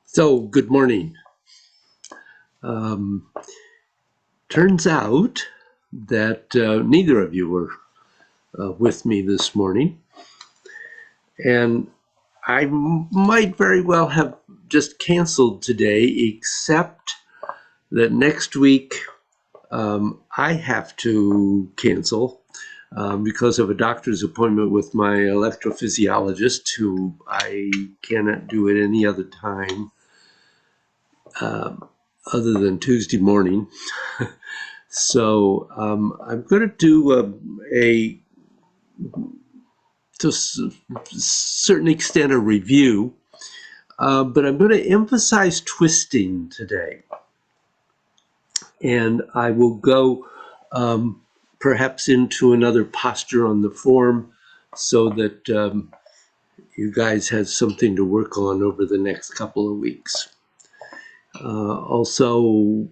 So, good morning. Turns out that neither of you were with me this morning, and I might very well have just canceled today, except that next week I have to cancel because of a doctor's appointment with my electrophysiologist, who I cannot do at any other time other than Tuesday morning. So I'm going to do to a certain extent, a review, but I'm going to emphasize twisting today. And I will go perhaps into another posture on the form so that you guys have something to work on over the next couple of weeks. Also,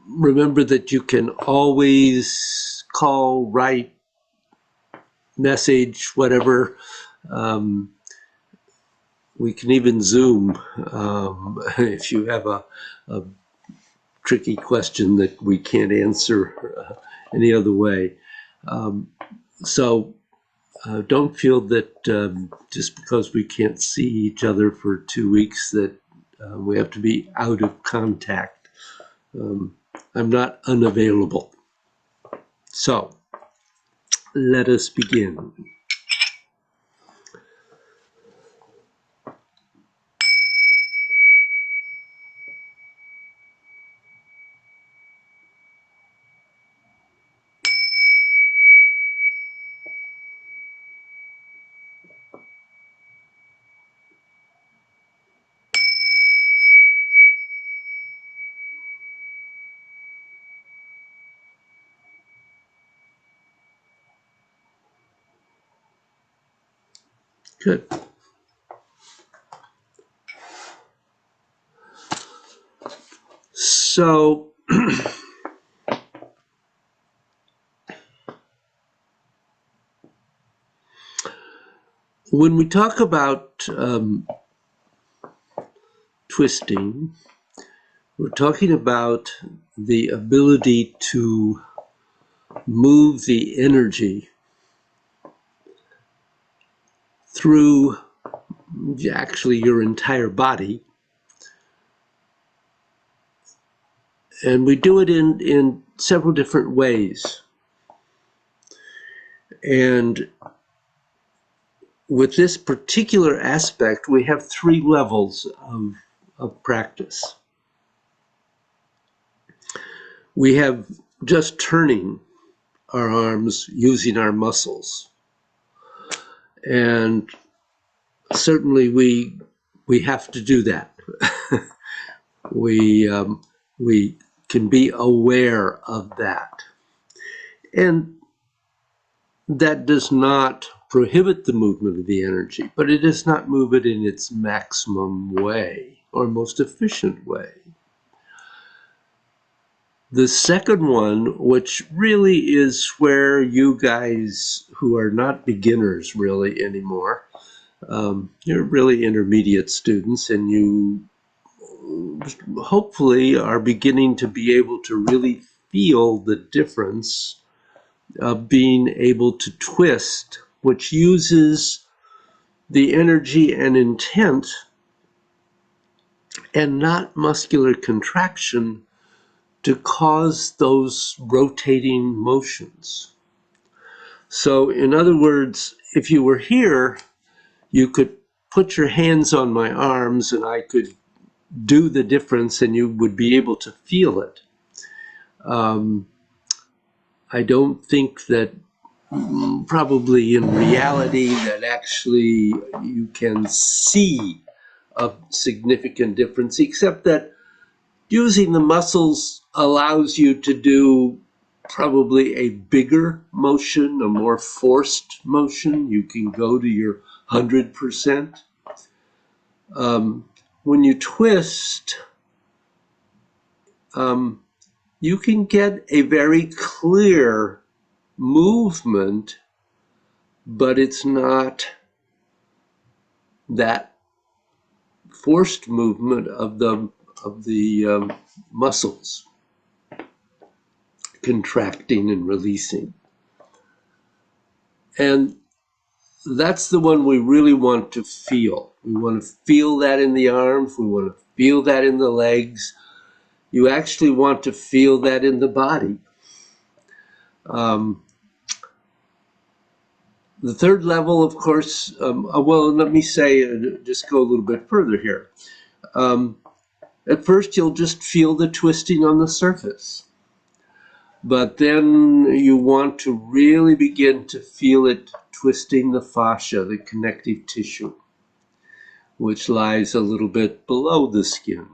remember that you can always call, write, message, whatever. We can even Zoom if you have a tricky question that we can't answer any other way. So don't feel that just because we can't see each other for 2 weeks that we have to be out of contact. I'm not unavailable. So let us begin. Good. So when we talk about twisting, we're talking about the ability to move the energy through actually your entire body. And we do it in several different ways. And with this particular aspect, we have 3 levels of practice. We have just turning our arms using our muscles. And certainly we have to do that. we can be aware of that. And that does not prohibit the movement of the energy, but it does not move it in its maximum way or most efficient way. The second one, which really is where you guys who are not beginners really anymore, you're really intermediate students, and you hopefully are beginning to be able to really feel the difference of being able to twist, which uses the energy and intent and not muscular contraction to cause those rotating motions. So in other words, if you were here, you could put your hands on my arms and I could do the difference and you would be able to feel it. I don't think that probably in reality that actually you can see a significant difference, except that using the muscles allows you to do probably a bigger motion, a more forced motion. You can go to your 100%. When you twist, you can get a very clear movement but it's not that forced movement of the muscles contracting and releasing. And that's the one we really want to feel. We want to feel that in the arms. We want to feel that in the legs. You actually want to feel that in the body. The third level, of course, well, let me say, just go a little bit further here. At first, you'll just feel the twisting on the surface. But then you want to really begin to feel it twisting the fascia, the connective tissue, which lies a little bit below the skin.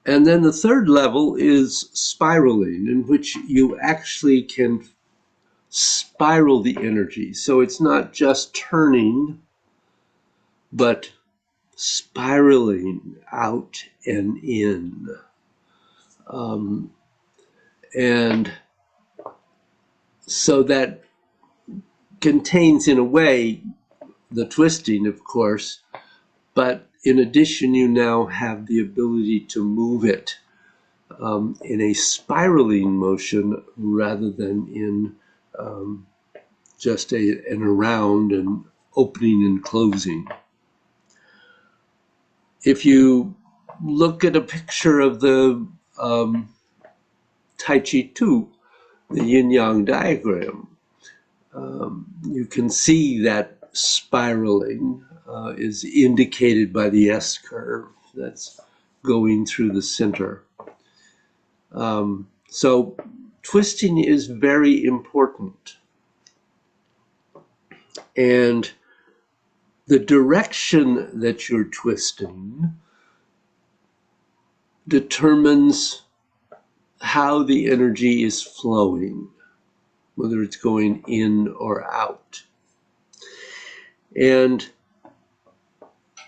And then the third level is spiraling, in which you actually can spiral the energy. So it's not just turning, but spiraling out and in. And so that contains, in a way, the twisting, of course, but in addition, you now have the ability to move it in a spiraling motion rather than in just an around and opening and closing. If you look at a picture of the Tai Chi 2, the yin-yang diagram, you can see that spiraling is indicated by the S curve that's going through the center. So twisting is very important. And the direction that you're twisting determines how the energy is flowing, whether it's going in or out. And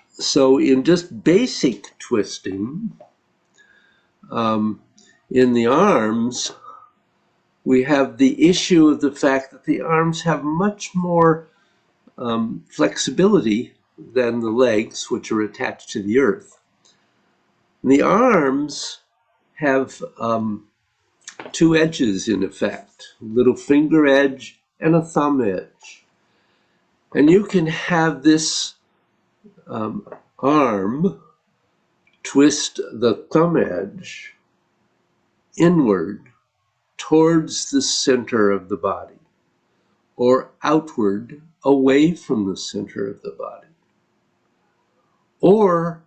so in just basic twisting, in the arms, we have the issue of the fact that the arms have much more flexibility than the legs, which are attached to the earth. And the arms have two edges in effect, a little finger edge and a thumb edge. And you can have this arm twist the thumb edge inward towards the center of the body, or outward away from the center of the body. Or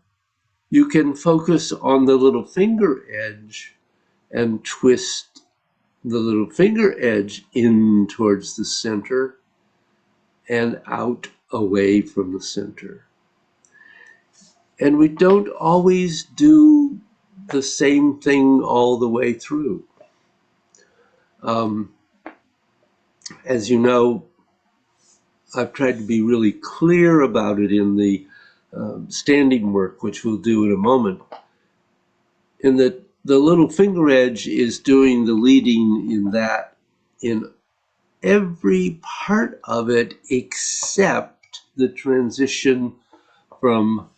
you can focus on the little finger edge and twist the little finger edge in towards the center and out away from the center. And we don't always do the same thing all the way through. As you know, I've tried to be really clear about it in the standing work, which we'll do in a moment, in that the little finger edge is doing the leading in that, in every part of it except the transition from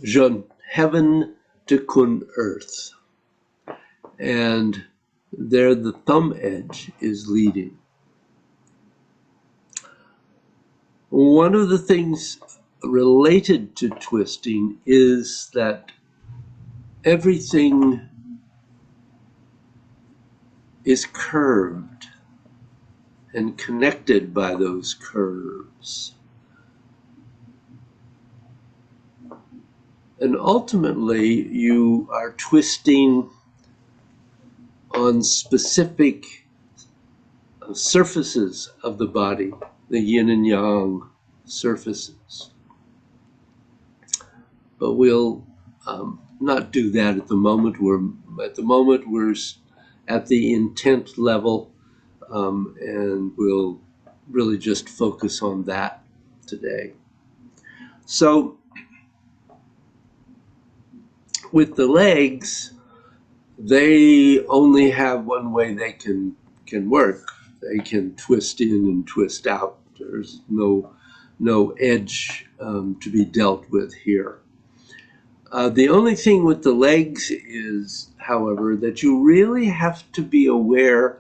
Zhen heaven to Kun earth. And there the thumb edge is leading. One of the things related to twisting is that everything is curved and connected by those curves. And ultimately, you are twisting on specific surfaces of the body, the yin and yang surfaces. But we'll not do that at the moment. We're at the intent level, and we'll really just focus on that today. So with the legs, they only have one way they can work, They can twist in and twist out. There's no edge to be dealt with here. The only thing with the legs is, however, that you really have to be aware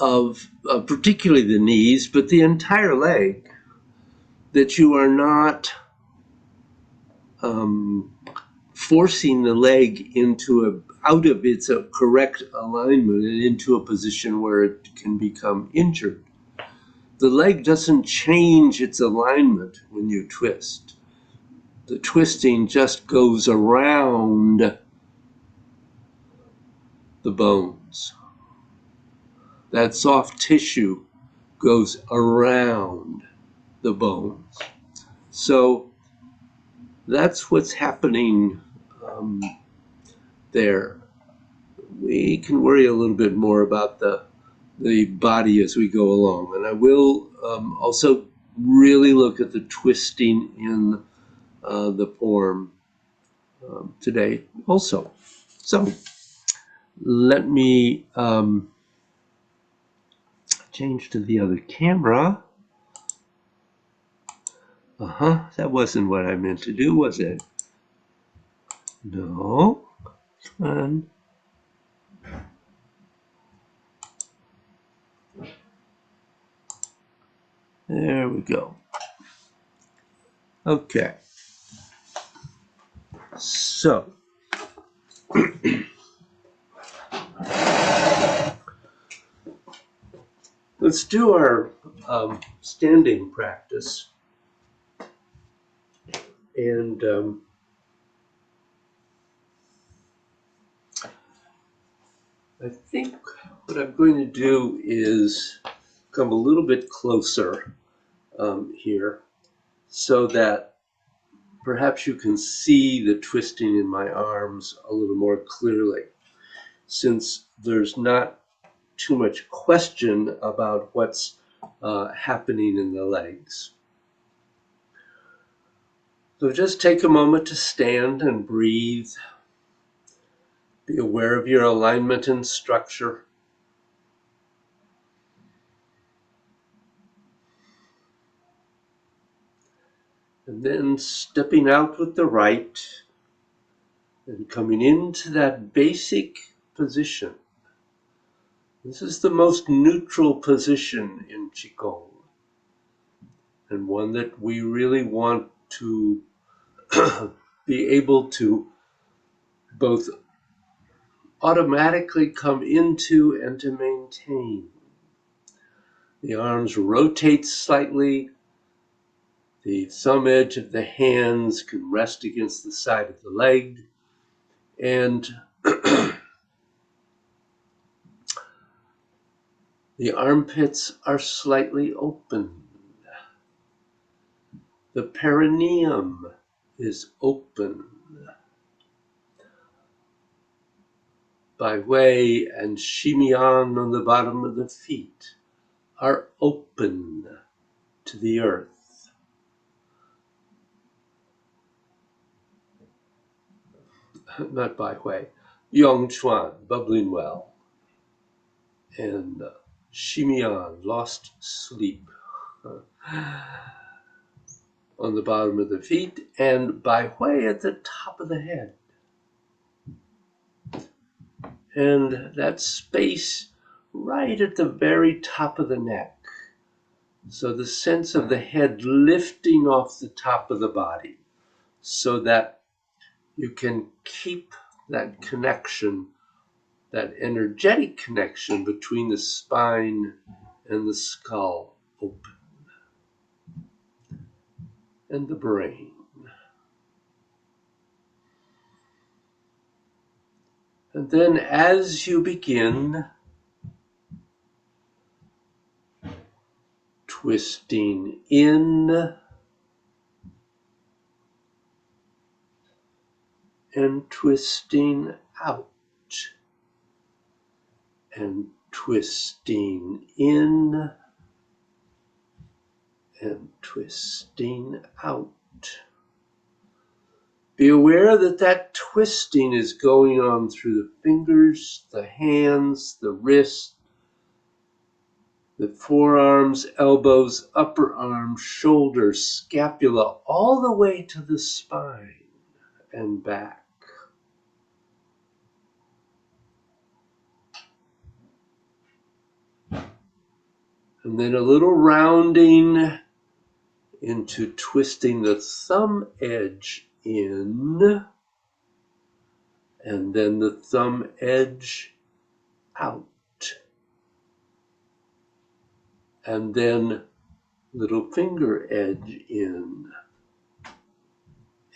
of particularly the knees, but the entire leg, that you are not forcing the leg out of its correct alignment and into a position where it can become injured. The leg doesn't change its alignment when you twist. The twisting just goes around the bones. That soft tissue goes around the bones. So that's what's happening there. We can worry a little bit more about the body as we go along. And I will also really look at the twisting in the form today also. So let me change to the other camera. That wasn't what I meant to do, was it? No. And there we go. Okay. So let's do our standing practice. And I think what I'm going to do is come a little bit closer here so that perhaps you can see the twisting in my arms a little more clearly, since there's not too much question about what's happening in the legs. So just take a moment to stand and breathe. Be aware of your alignment and structure. And then stepping out with the right and coming into that basic position. This is the most neutral position in Qigong, and one that we really want to be able to both automatically come into and to maintain. The arms rotate slightly. The thumb edge of the hands can rest against the side of the leg, and the armpits are slightly open. The perineum is open. Bai Hui and Shimian on the bottom of the feet are open to the earth. Not Bai Hui, Yongchuan, bubbling well, and Shimian, lost sleep, on the bottom of the feet, and Bai Hui at the top of the head. And that space right at the very top of the neck. So the sense of the head lifting off the top of the body so that you can keep that connection, that energetic connection between the spine and the skull open. And the brain. And then as you begin twisting in and twisting out, and twisting in and twisting out, Be aware that that twisting is going on through the fingers, the hands, the wrists, the forearms, elbows, upper arms, shoulders, scapula, all the way to the spine and back. And then a little rounding into twisting the thumb edge in, and then the thumb edge out. And then little finger edge in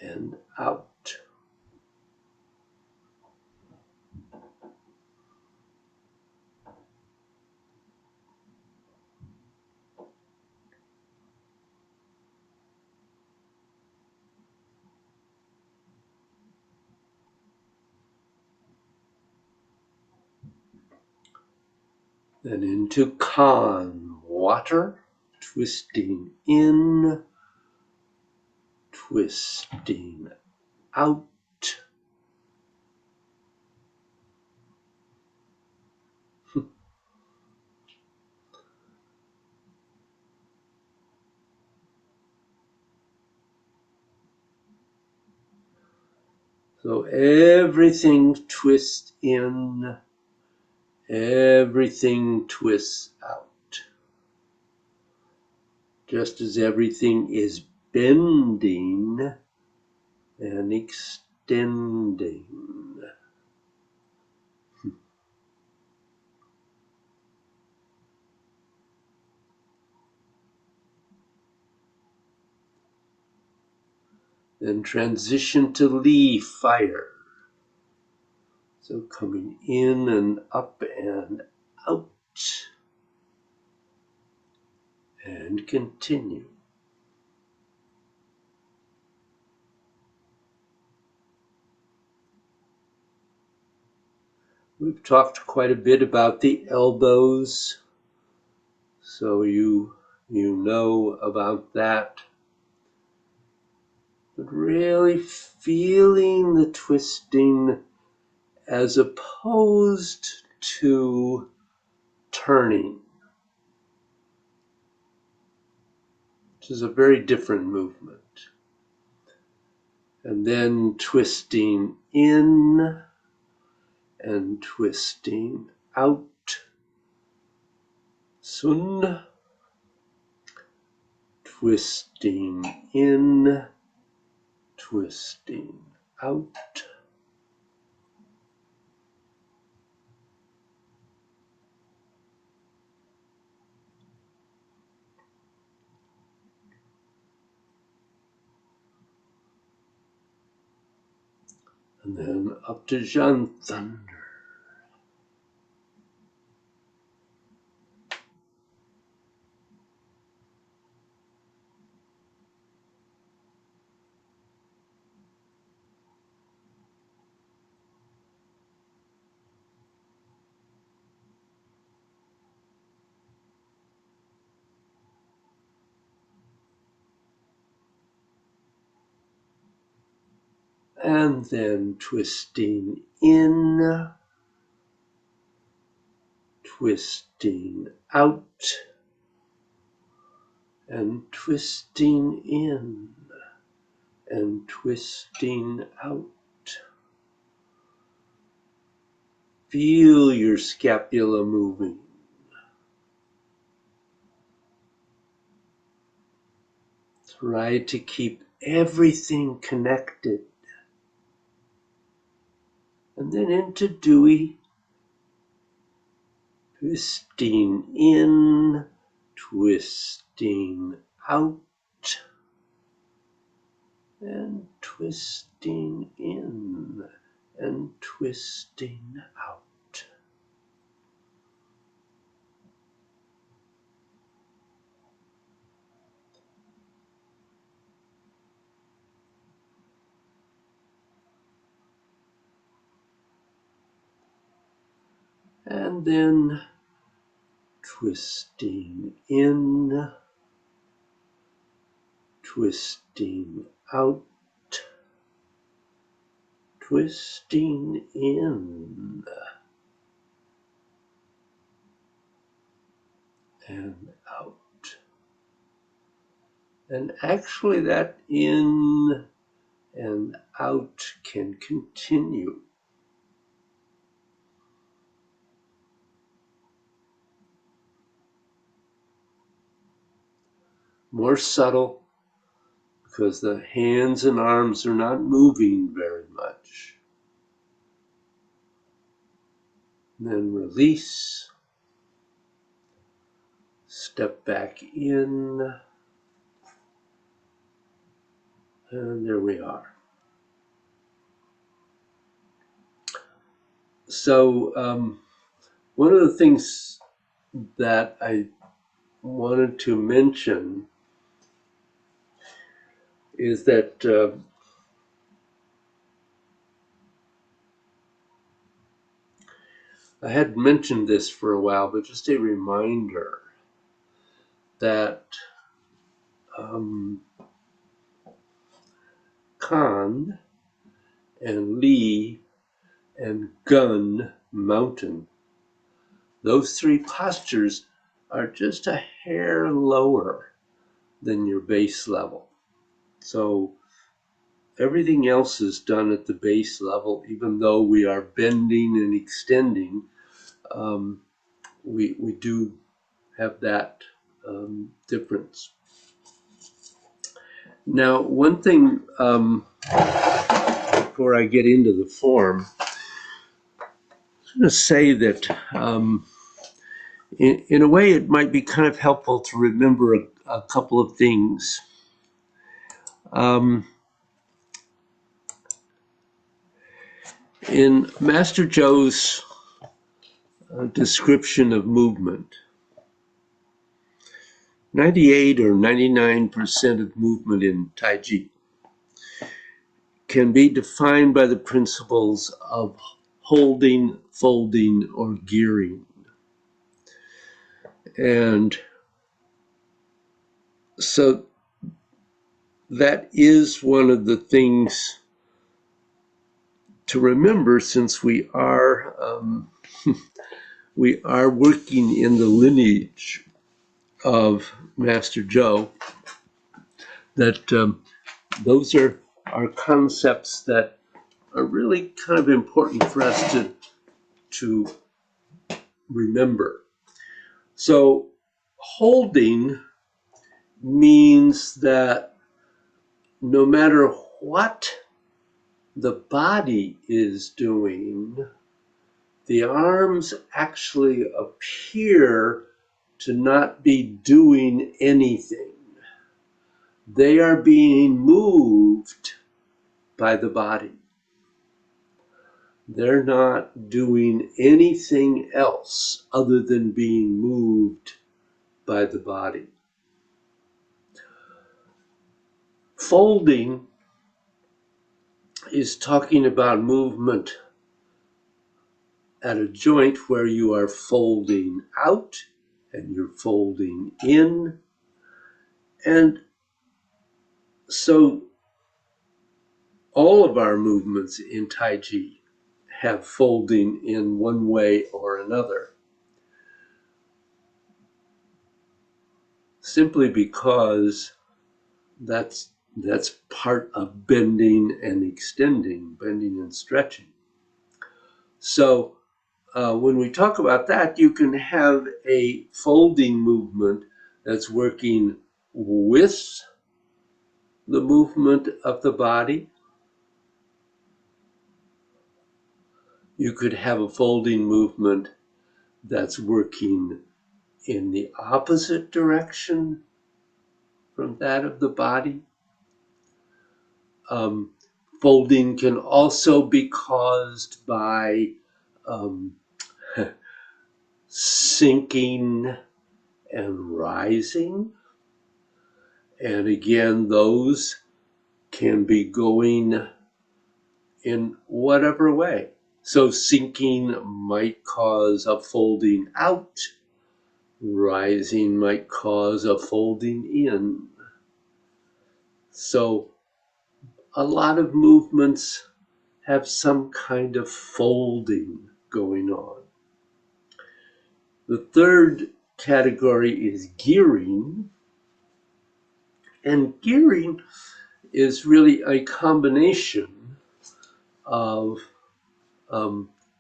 and out. Then into Kan, water, twisting in, twisting out. So everything twists in, everything twists out. Just as everything is bending and extending. Then transition to Li, fire. So coming in and up and out. And continue. We've talked quite a bit about the elbows, so you know about that. But really feeling the twisting as opposed to turning, which is a very different movement. And then twisting in and twisting out. Sun, twisting in, twisting out. And then up to Xiang thunder. And then twisting in, twisting out, and twisting in, and twisting out. Feel your scapula moving. Try to keep everything connected. And then into Dewey, twisting in, twisting out, and twisting in, and twisting out. And then twisting in, twisting out, twisting in and out. And actually that in and out can continue. More subtle because the hands and arms are not moving very much. And then release, step back in, and there we are. So one of the things that I wanted to mention is that I had mentioned this for a while, but just a reminder that Kan and Li and Gun Mountain, those three postures are just a hair lower than your base level. So everything else is done at the base level, even though we are bending and extending. We do have that difference. Now, one thing before I get into the form, I'm going to say that in a way it might be kind of helpful to remember a couple of things. In Master Zhou's description of movement, 98 or 99% of movement in Tai Chi can be defined by the principles of holding, folding, or gearing. And so that is one of the things to remember, since we are working in the lineage of Master Zhou, that those are concepts that are really kind of important for us to remember. So holding means that no matter what the body is doing, the arms actually appear to not be doing anything. They are being moved by the body. They're not doing anything else other than being moved by the body. Folding is talking about movement at a joint where you are folding out and you're folding in. And so all of our movements in Tai Chi have folding in one way or another, simply because that's part of bending and extending, bending and stretching. So when we talk about that, you can have a folding movement that's working with the movement of the body. You could have a folding movement that's working in the opposite direction from that of the body. Folding can also be caused by sinking and rising. And again, those can be going in whatever way. So sinking might cause a folding out. Rising might cause a folding in. So a lot of movements have some kind of folding going on. The third category is gearing. And gearing is really a combination of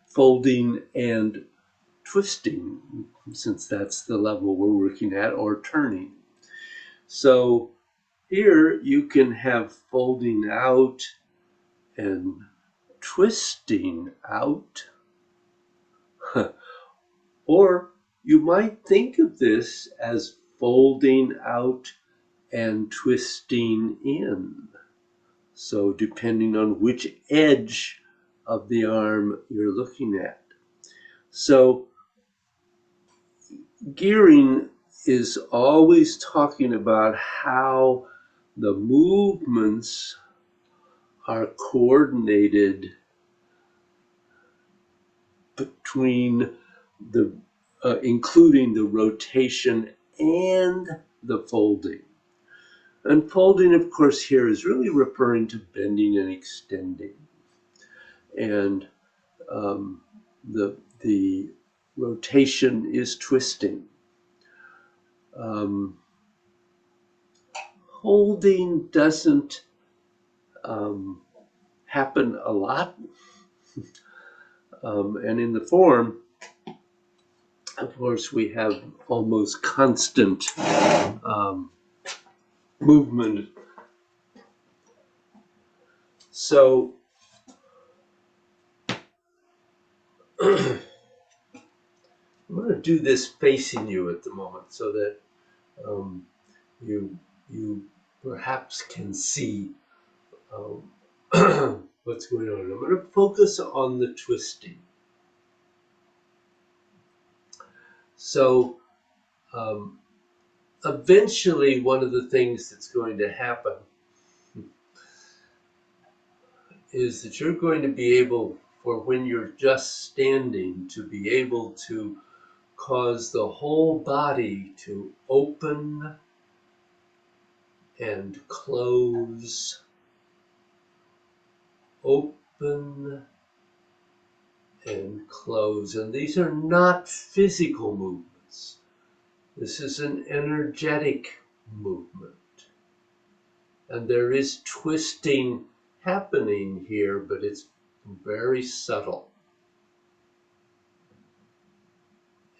folding and twisting, since that's the level we're working at, or turning. So here you can have folding out and twisting out. Or you might think of this as folding out and twisting in. So depending on which edge of the arm you're looking at. So gearing is always talking about how the movements are coordinated between the including the rotation and the folding. And folding, of course, here is really referring to bending and extending. And the rotation is twisting. Holding doesn't happen a lot. And in the form, of course, we have almost constant movement. So I'm going to do this facing you at the moment so that you perhaps can see what's going on. I'm going to focus on the twisting. So eventually, one of the things that's going to happen is that you're going to be able, for when you're just standing, to be able to cause the whole body to open and close, open and close. And these are not physical movements. This is an energetic movement. And there is twisting happening here, but it's very subtle.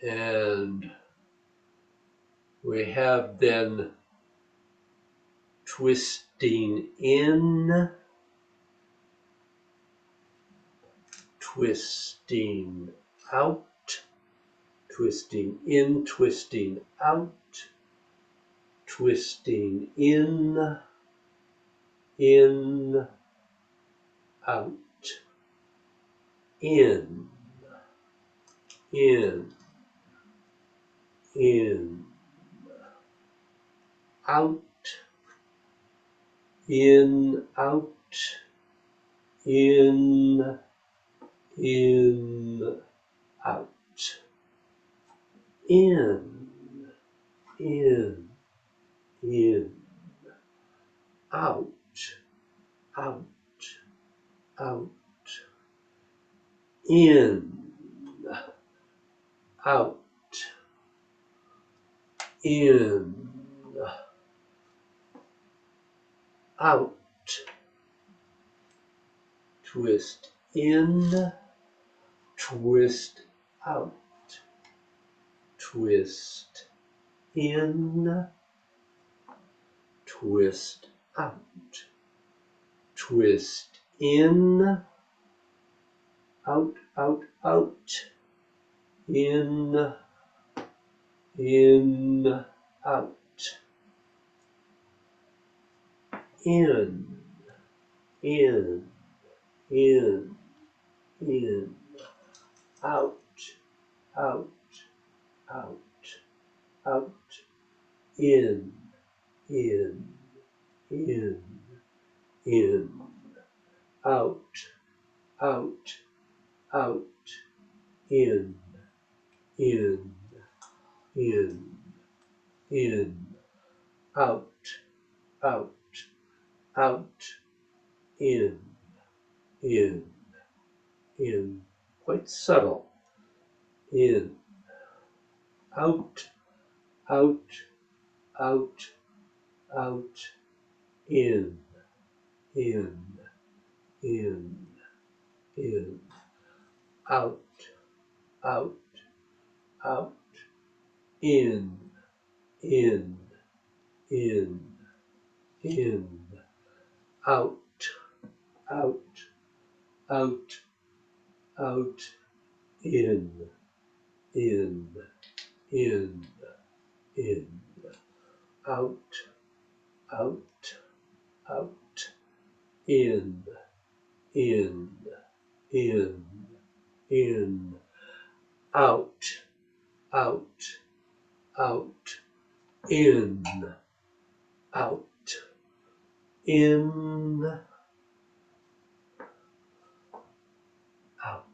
And we have then twisting in, twisting out, twisting in, twisting out, twisting in, out, in, in, out, in, out, in, out, in, out, out, out, in, out, in, out, twist in, twist out, twist in, twist out, twist in, out, out, out, in, out, in, out, out, out, out, in, out, out, out, in, out, out, out, in, in, quite subtle. In, out, out, out, out, in, in, in, in, out, out, out, in, in, in, in, out, out, out, out, in, in, in, in, out, out, out, in, in, in, in, out, out, out, in, out, in, out,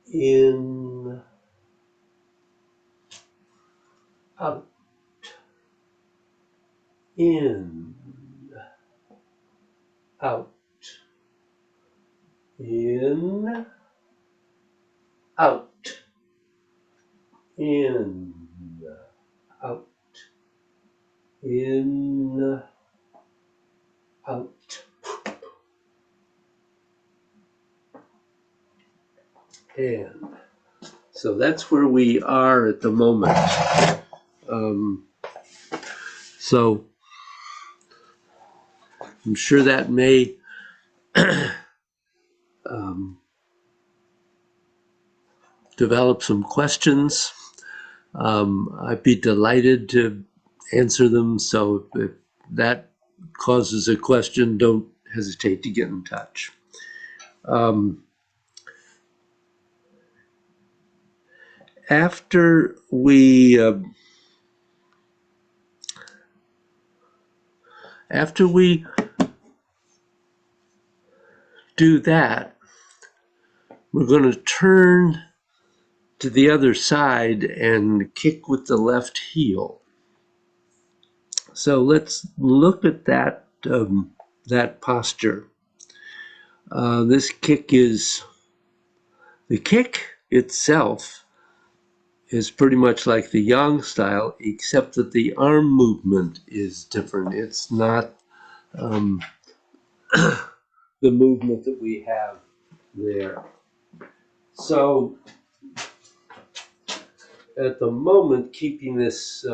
in, out, in, out, in, out, in, out, in, out. And so that's where we are at the moment. So I'm sure that may develop some questions. I'd be delighted to answer them. So if that causes a question, don't hesitate to get in touch. After we do that, we're going to turn to the other side and kick with the left heel. So let's look at that that posture. This kick is, the kick itself is pretty much like the Yang style, except that the arm movement is different. It's not the movement that we have there. So at the moment, keeping this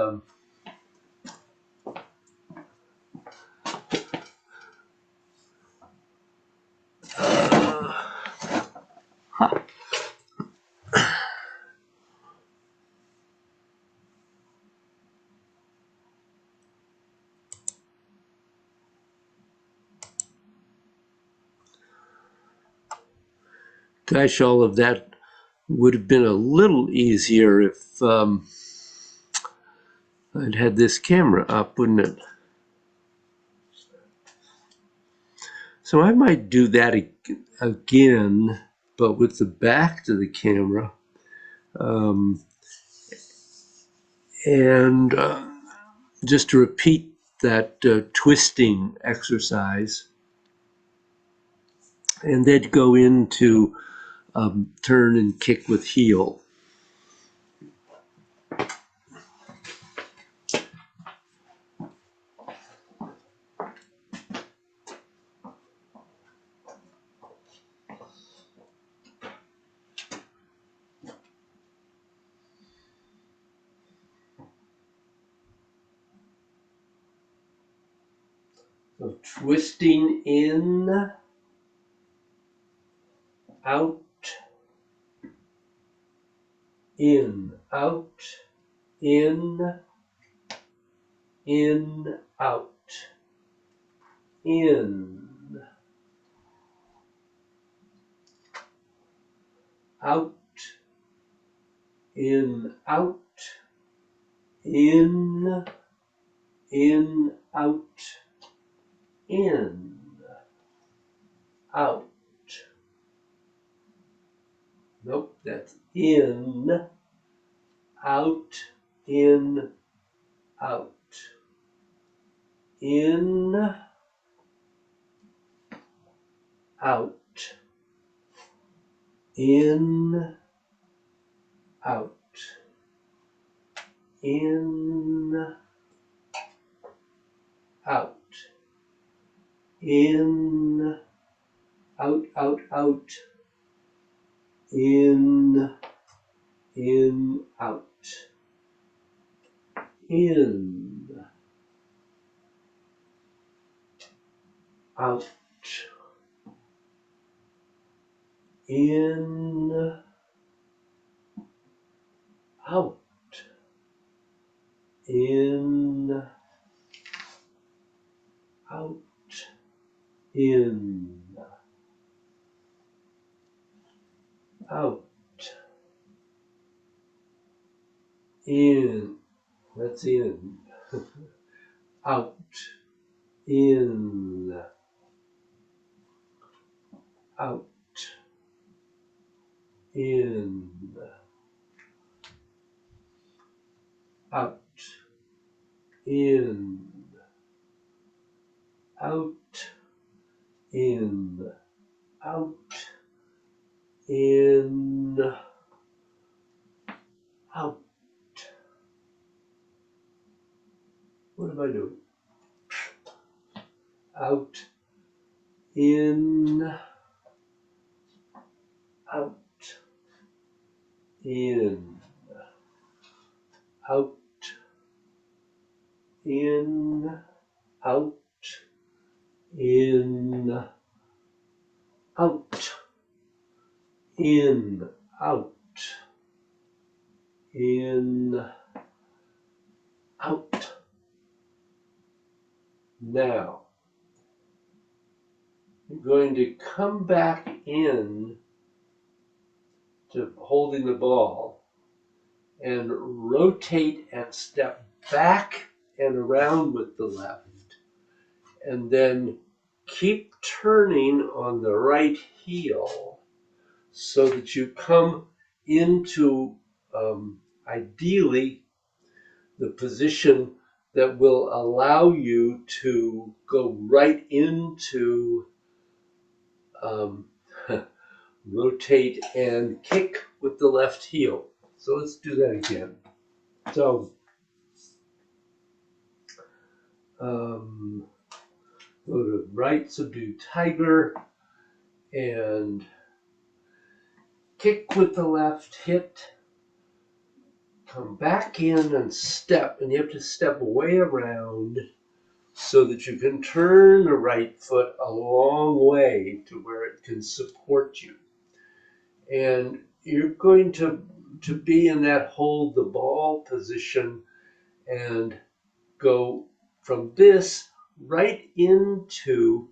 gosh, all of that would have been a little easier if I'd had this camera up, wouldn't it? So I might do that again, but with the back to the camera. And just to repeat that twisting exercise, and then go into turn and kick with heel. So twisting in, out, in, out, in, out, in, out, in, out, in, out, in, out. Nope, that's in, out, in, out, in, out, in, out, in, out, in, out, out, out, in, out, in, out, in, out, in, out, in, out, in, that's in, out, in, out, in, out, in, out, in, out, in, out. What am I doing? Out, in, out, in, out, in, out, in, out, in, out, in, out. Now, you're going to come back in to holding the ball and rotate and step back and around with the left, and then keep turning on the right heel so that you come into ideally the position that will allow you to go right into rotate and kick with the left heel. So let's do that again. So go to right subdue tiger and kick with the left, hit, come back in and step, and you have to step way around so that you can turn the right foot a long way to where it can support you. And you're going to be in that hold the ball position and go from this right into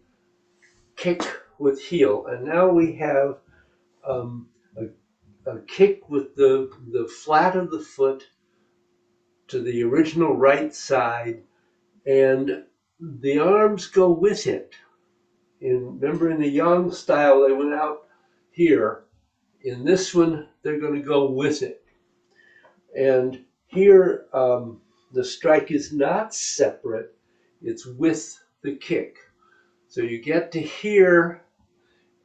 kick with heel. And now we have a kick with the flat of the foot to the original right side, and the arms go with it. Remember in the Xiang style, they went out here. In this one, they're going to go with it. And here, the strike is not separate. It's with the kick. So you get to here,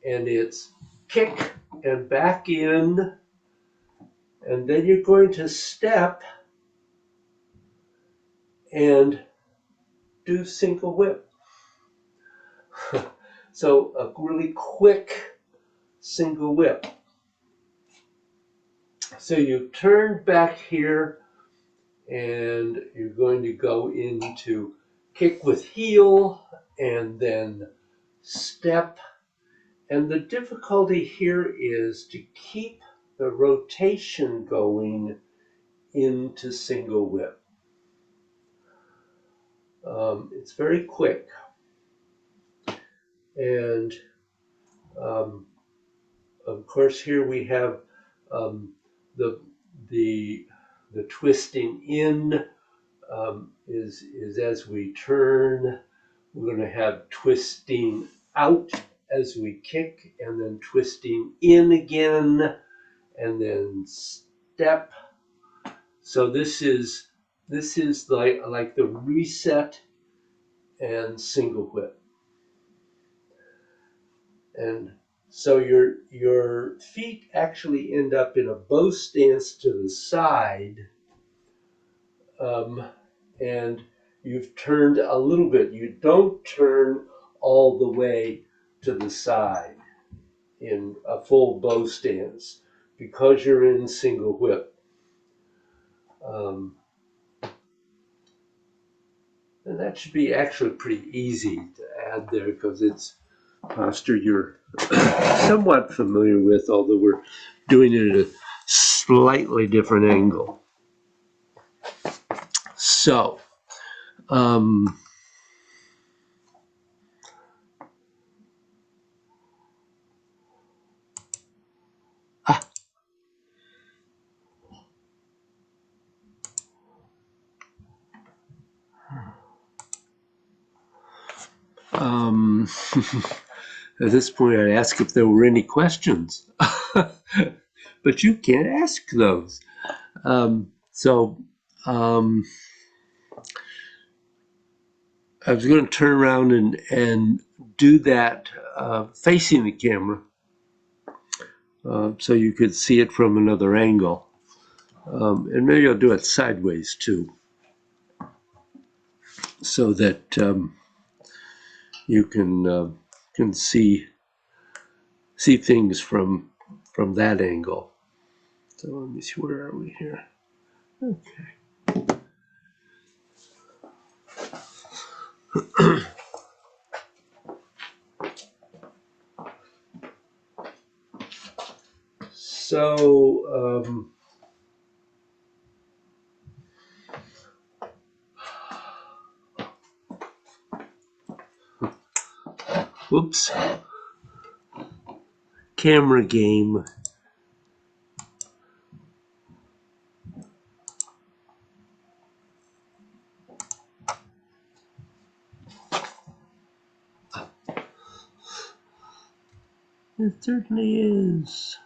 and it's kick and back in, and then you're going to step and do single whip. So a really quick single whip. So you've turned back here, and you're going to go into kick with heel and then step. And the difficulty here is to keep the rotation going into single whip. It's very quick. And of course, here we have the twisting in is as we turn. We're going to have twisting out as we kick, and then twisting in again, and then step. So this is like the reset and single whip. And so your feet actually end up in a bow stance to the side, and you've turned a little bit. You don't turn all the way to the side in a full bow stance because you're in single whip. And that should be actually pretty easy to add there because it's posture you're somewhat familiar with, although we're doing it at a slightly different angle. So, at this point, I'd ask if there were any questions, but you can't ask those. I was going to turn around and do that facing the camera so you could see it from another angle. And maybe I'll do it sideways too, so that you can see things from that angle. So let me see, where are we here? Okay. So whoops, camera game. It certainly is.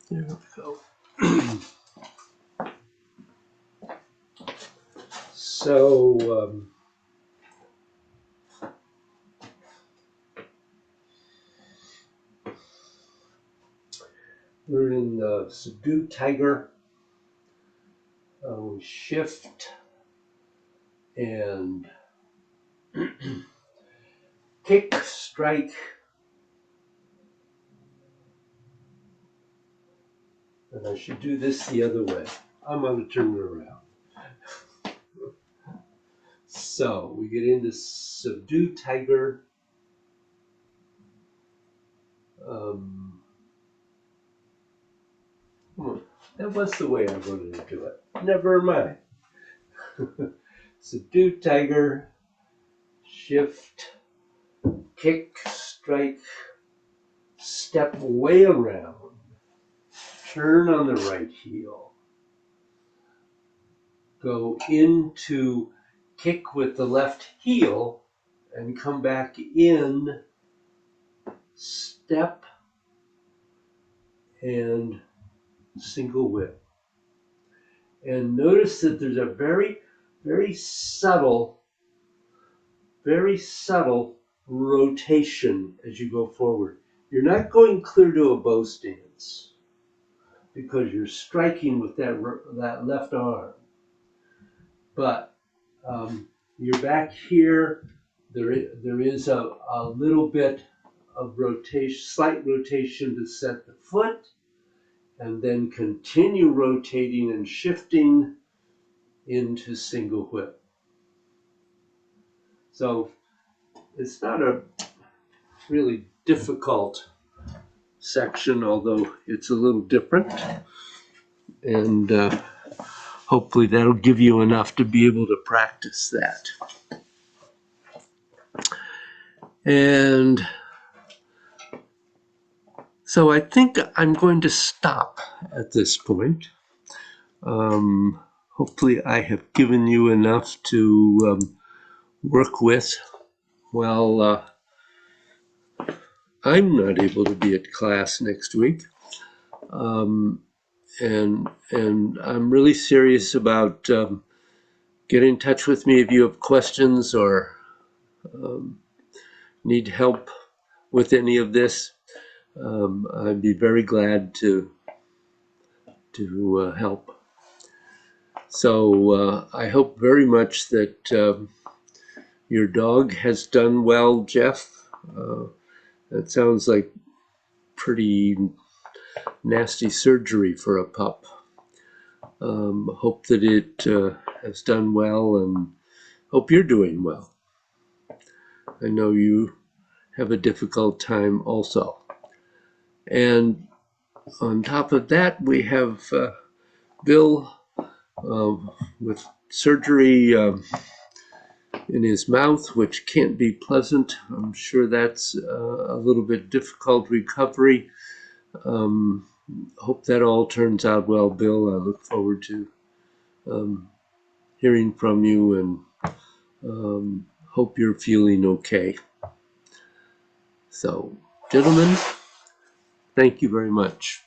There we go. So we're in the subdued tiger. We shift and kick, strike, and I should do this the other way. I'm going to turn it around. So we get into subdued tiger. That was the way I wanted to do it. Never mind. Subdued tiger, shift, kick, strike, step way around, turn on the right heel, go into kick with the left heel, and come back in, step, and single whip. And notice that there's a very, very subtle rotation as you go forward. You're not going clear to a bow stance because you're striking with that left arm. But you're back here. There is a little bit of rotation, slight rotation to set the foot, and then continue rotating and shifting into single whip. So it's not a really difficult section, although it's a little different. And hopefully that'll give you enough to be able to practice that. And so I think I'm going to stop at this point. Hopefully I have given you enough to work with while I'm not able to be at class next week. And I'm really serious about get in touch with me if you have questions or need help with any of this. I'd be very glad to help. So I hope very much that your dog has done well, Jeff. That sounds like pretty nasty surgery for a pup. Hope that it has done well, and hope you're doing well. I know you have a difficult time also. And on top of that, we have Bill with surgery in his mouth, which can't be pleasant. I'm sure that's a little bit difficult recovery. Hope that all turns out well, Bill. I look forward to hearing from you, and hope you're feeling okay. So, gentlemen, thank you very much.